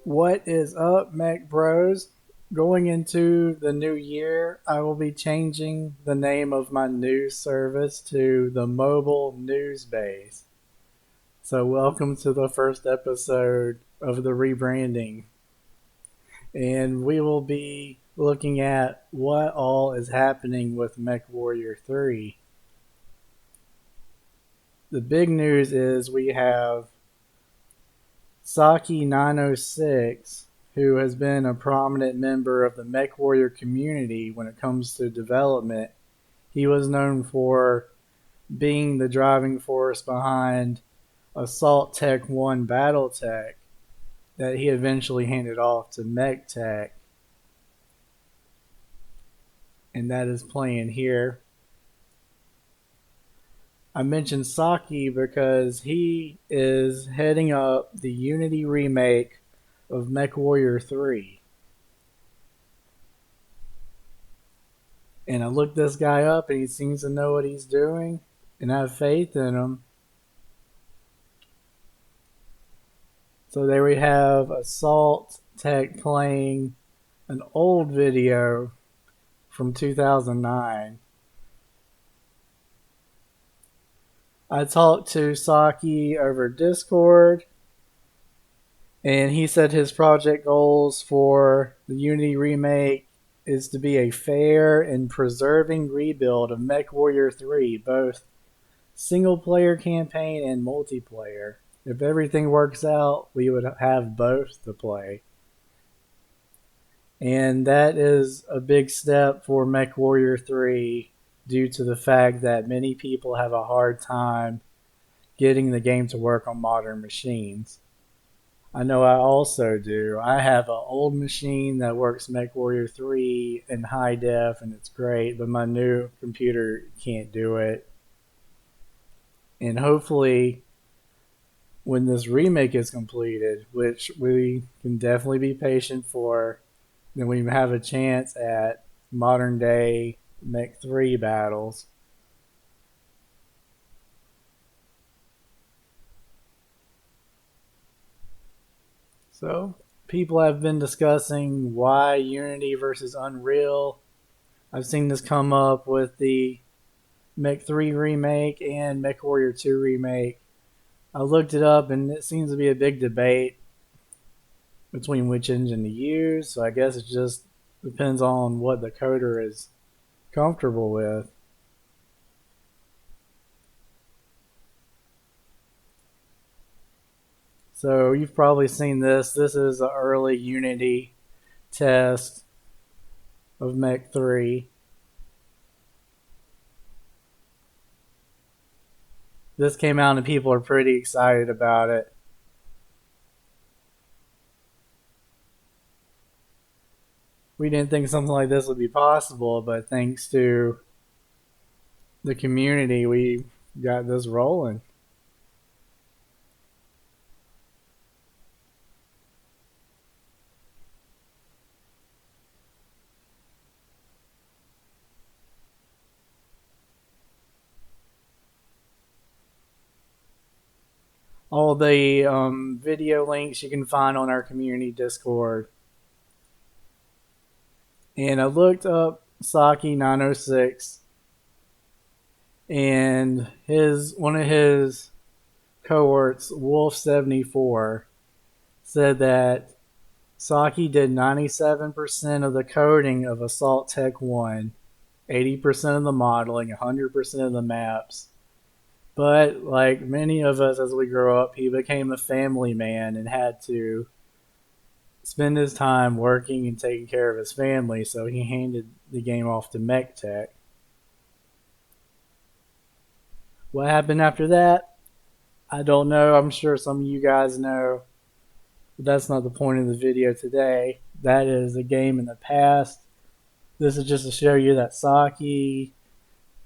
What is up, Mech Bros? Going into the new year, I will be changing the name of my news service to the Mobile News Base. So, welcome to the first episode of the rebranding. And we will be looking at what all is happening with MechWarrior 3. The big news is we have Saki 906, who has been a prominent member of the MechWarrior community when it comes to development. He was known for being the driving force behind Assault Tech 1 Battletech that he eventually handed off to MechTech. And that is playing here. I mentioned Saki because he is heading up the Unity remake of MechWarrior 3. And I looked this guy up and he seems to know what he's doing, and I have faith in him. So there we have Assault Tech playing an old video from 2009. I talked to Saki over Discord, and he said his project goals for the Unity remake is to be a fair and preserving rebuild of MechWarrior 3, both single player campaign and multiplayer. If everything works out, we would have both to play. And that is a big step for MechWarrior 3 due to the fact that many people have a hard time getting the game to work on modern machines. I know I also do. I have an old machine that works MechWarrior 3 in high def and it's great, but my new computer can't do it. And hopefully, when this remake is completed, which we can definitely be patient for, then we have a chance at modern day Mech 3 battles. So, people have been discussing why Unity versus Unreal. I've seen this come up with the Mech 3 remake and MechWarrior 2 remake. I looked it up and it seems to be a big debate between which engine to use, so I guess it just depends on what the coder is comfortable with. So you've probably seen this. This is an early Unity test of Mech 3. This came out and people are pretty excited about it. We didn't think something like this would be possible, but thanks to the community, we got this rolling. All the video links you can find on our community Discord. And I looked up Saki 906, and one of his cohorts, Wolf 74, said that Saki did 97% of the coding of Assault Tech 1, 80% of the modeling, 100% of the maps. But like many of us as we grow up, he became a family man and had to spend his time working and taking care of his family, so he handed the game off to MechTech. What happened after that? I don't know. I'm sure some of you guys know. But that's not the point of the video today. That is a game in the past. This is just to show you that Saki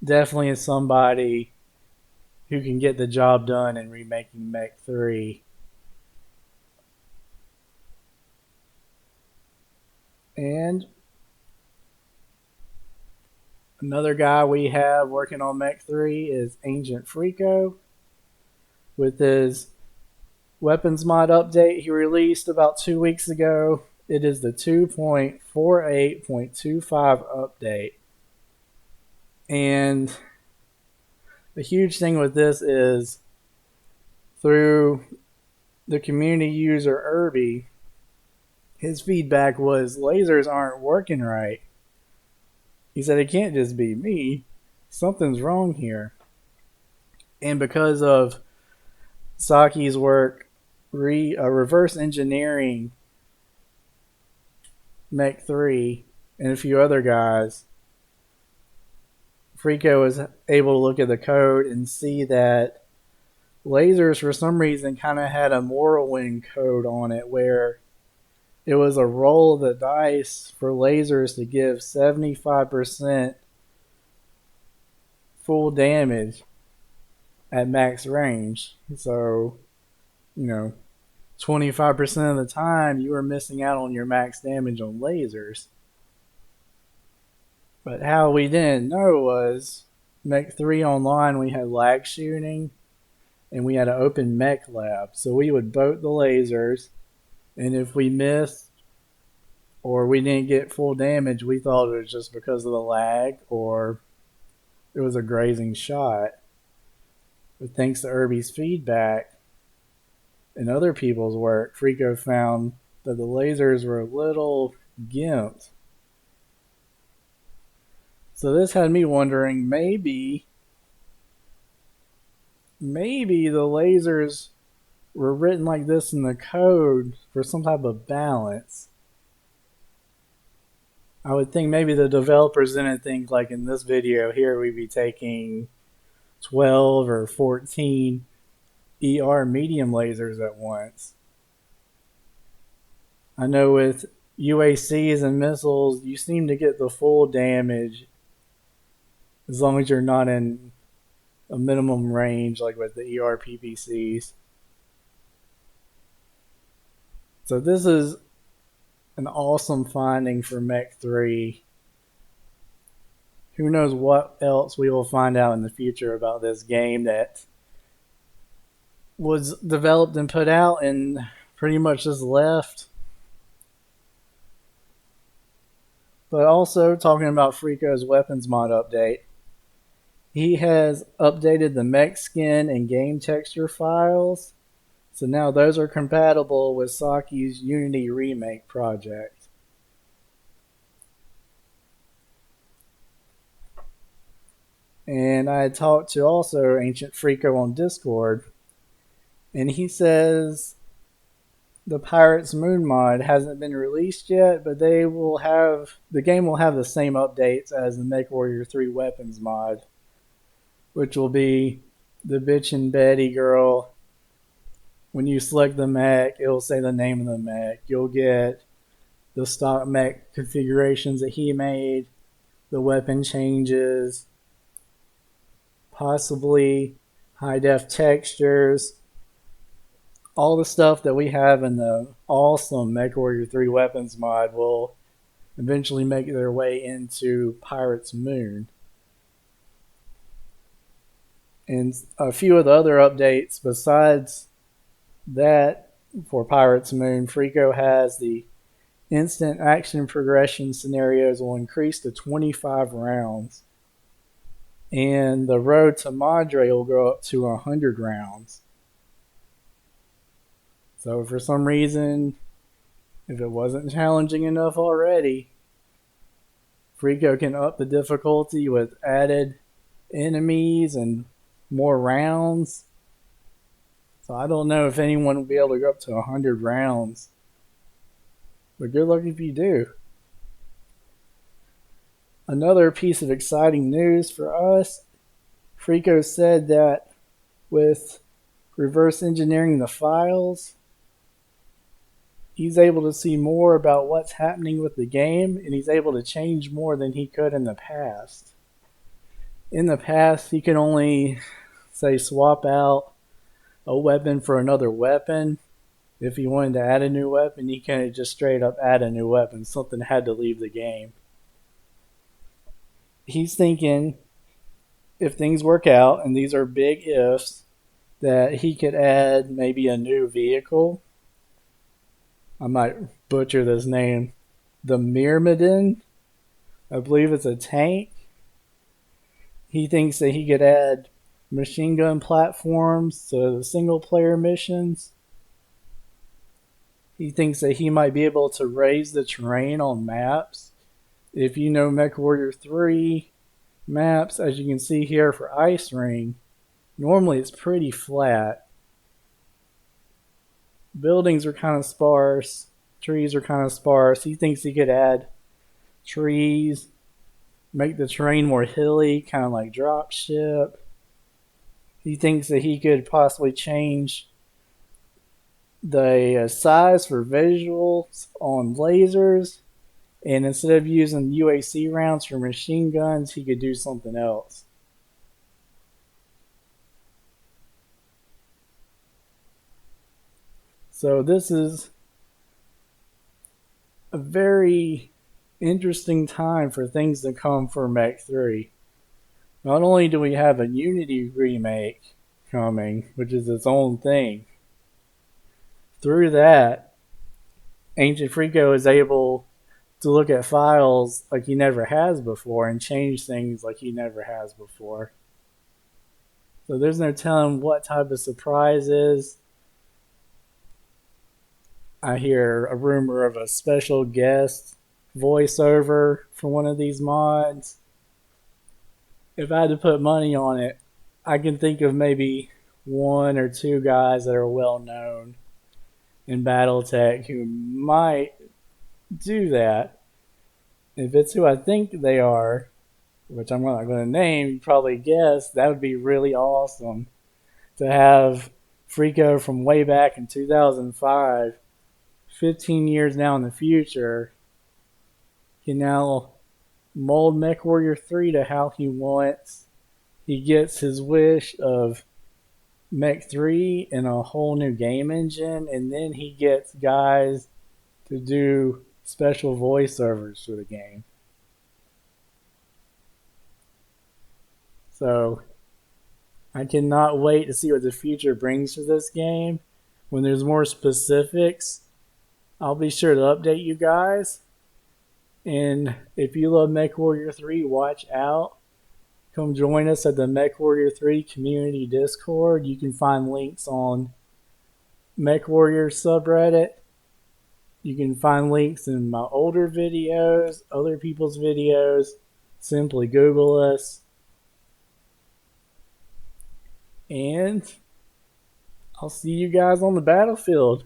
definitely is somebody who can get the job done in remaking Mech 3. And another guy we have working on Mech 3 is Ancient Freako with his weapons mod update he released about 2 weeks ago. It is the 2.48.25 update. And the huge thing with this is through the community user Irby, his feedback was lasers aren't working right. He said it can't just be me. Something's wrong here. And because of Saki's work reverse engineering Mech 3 and a few other guys, Frico was able to look at the code and see that lasers for some reason kind of had a Morrowind code on it where it was a roll of the dice for lasers to give 75% full damage at max range. So, 25% of the time you were missing out on your max damage on lasers. But how we didn't know was Mech 3 online we had lag shooting and we had an open mech lab. So we would boat the lasers, and if we missed or we didn't get full damage, we thought it was just because of the lag or it was a grazing shot. But thanks to Irby's feedback and other people's work, Frico found that the lasers were a little gimped. So this had me wondering, maybe the lasers were written like this in the code for some type of balance. I would think maybe the developers didn't think like in this video here we'd be taking 12 or 14 ER medium lasers at once. I know with UACs and missiles you seem to get the full damage as long as you're not in a minimum range like with the ER PPCs. So this is an awesome finding for Mech 3. Who knows what else we will find out in the future about this game that was developed and put out and pretty much just left. But also talking about Frico's weapons mod update, he has updated the mech skin and game texture files. So now those are compatible with Saki's Unity remake project. And I talked to also Ancient Frico on Discord, and he says the Pirates Moon mod hasn't been released yet, but the game will have the same updates as the MechWarrior 3 weapons mod, which will be the bitch and Betty girl. When you select the mech, it'll say the name of the mech. You'll get the stock mech configurations that he made, the weapon changes, possibly high def textures, all the stuff that we have in the awesome MechWarrior 3 weapons mod will eventually make their way into Pirates Moon. And a few of the other updates besides that for Pirates Moon, Frico has the instant action progression scenarios will increase to 25 rounds. And the road to Madre will go up to 100 rounds. So for some reason, if it wasn't challenging enough already, Frico can up the difficulty with added enemies and more rounds. So I don't know if anyone will be able to go up to 100 rounds. But good luck if you do. Another piece of exciting news for us, Frico said that with reverse engineering the files, he's able to see more about what's happening with the game, and he's able to change more than he could in the past. In the past, he could only, say, swap out a weapon for another weapon. If he wanted to add a new weapon, he couldn't just straight up add a new weapon. Something had to leave the game. He's thinking, if things work out, and these are big ifs, that he could add maybe a new vehicle. I might butcher this name. The Myrmidon. I believe it's a tank. He thinks that he could add machine gun platforms to the single player missions. He thinks that he might be able to raise the terrain on maps. If you know MechWarrior 3 maps, as you can see here for Ice Ring, normally it's pretty flat. Buildings are kind of sparse, trees are kind of sparse. He thinks he could add trees, make the terrain more hilly, kind of like Dropship. He thinks that he could possibly change the size for visuals on lasers, and instead of using UAC rounds for machine guns, he could do something else. So this is a very interesting time for things to come for Mech 3. Not only do we have a Unity remake coming, which is its own thing, through that, Ancient Frico is able to look at files like he never has before and change things like he never has before. So there's no telling what type of surprises. I hear a rumor of a special guest voiceover for one of these mods. If I had to put money on it, I can think of maybe one or two guys that are well known in Battletech who might do that. If it's who I think they are, which I'm not going to name, you probably guess, that would be really awesome to have Frico from way back in 2005, 15 years now in the future, can now mold MechWarrior 3 to how he wants. He gets his wish of Mech 3 and a whole new game engine, and then he gets guys to do special voiceovers for the game. So I cannot wait to see what the future brings for this game. When there's more specifics, I'll be sure to update you guys. And if you love MechWarrior 3, watch out. Come join us at the MechWarrior 3 community Discord. You can find links on MechWarrior subreddit. You can find links in my older videos, other people's videos. Simply Google us. And I'll see you guys on the battlefield.